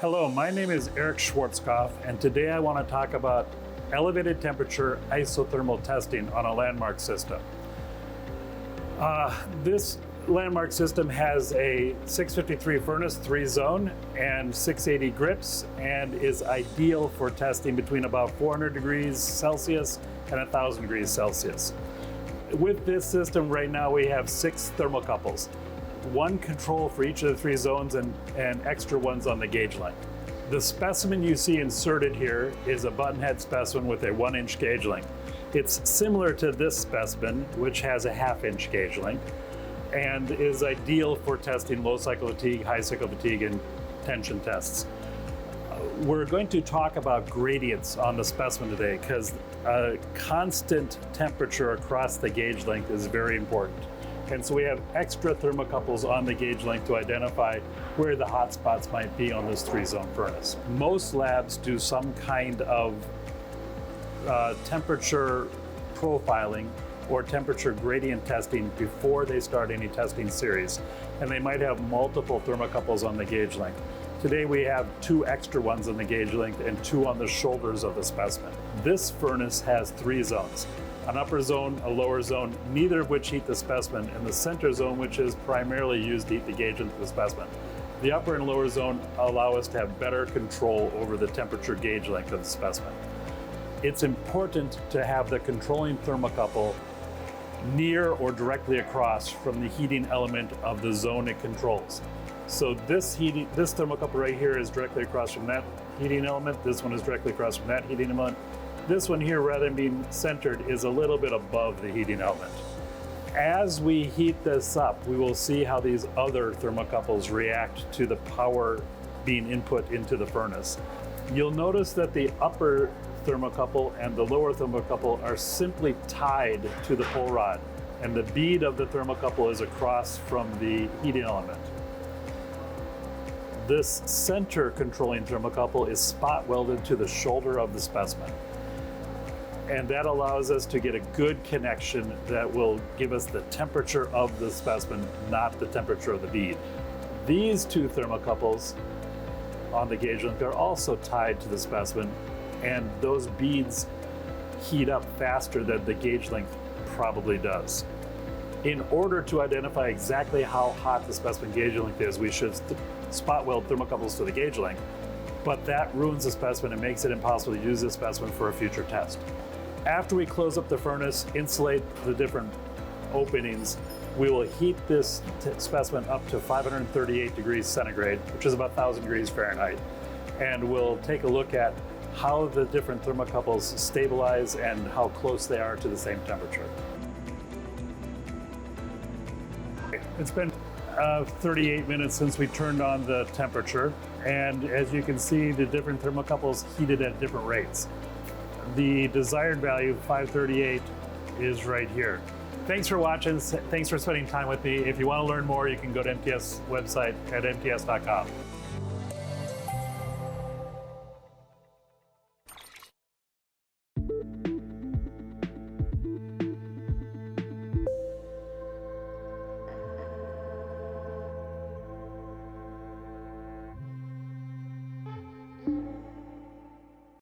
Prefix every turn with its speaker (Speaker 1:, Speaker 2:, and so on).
Speaker 1: Hello, my name is Erik Schwarzkopf, and today I want to talk about elevated temperature isothermal testing on a landmark system. This landmark system has a 653 furnace, 3-zone, and 680 grips, and is ideal for testing between about 400 degrees Celsius and 1,000 degrees Celsius. With this system right now, we have 6 thermocouples. One control for each of the 3 zones and extra ones on the gauge length. The specimen you see inserted here is a buttonhead specimen with a 1-inch gauge length. It's similar to this specimen, which has a 1/2-inch gauge length, and is ideal for testing low cycle fatigue, high cycle fatigue, and tension tests. We're going to talk about gradients on the specimen today because constant temperature across the gauge length is very important. And so we have extra thermocouples on the gauge length to identify where the hot spots might be on this 3-zone furnace. Most labs do some kind of temperature profiling or temperature gradient testing before they start any testing series. And they might have multiple thermocouples on the gauge length. Today we have 2 extra ones on the gauge length and 2 on the shoulders of the specimen. This furnace has 3 zones. An upper zone, a lower zone, neither of which heat the specimen, and the center zone, which is primarily used to heat the gauge into the specimen. The upper and lower zone allow us to have better control over the temperature gauge length of the specimen. It's important to have the controlling thermocouple near or directly across from the heating element of the zone it controls. So this thermocouple right here is directly across from that heating element. This one is directly across from that heating element. This one here, rather than being centered, is a little bit above the heating element. As we heat this up, we will see how these other thermocouples react to the power being input into the furnace. You'll notice that the upper thermocouple and the lower thermocouple are simply tied to the pull rod, and the bead of the thermocouple is across from the heating element. This center controlling thermocouple is spot welded to the shoulder of the specimen. And that allows us to get a good connection that will give us the temperature of the specimen, not the temperature of the bead. These 2 thermocouples on the gauge length are also tied to the specimen, and those beads heat up faster than the gauge length probably does. In order to identify exactly how hot the specimen gauge length is, we should spot weld thermocouples to the gauge length, but that ruins the specimen and makes it impossible to use the specimen for a future test. After we close up the furnace, insulate the different openings, we will heat this specimen up to 538 degrees centigrade, which is about 1,000 degrees Fahrenheit. And we'll take a look at how the different thermocouples stabilize and how close they are to the same temperature. It's been 38 minutes since we turned on the temperature. And as you can see, the different thermocouples heated at different rates. The desired value, 538, is right here. Thanks for watching. Thanks for spending time with me. If you want to learn more, you can go to MTS website at mts.com.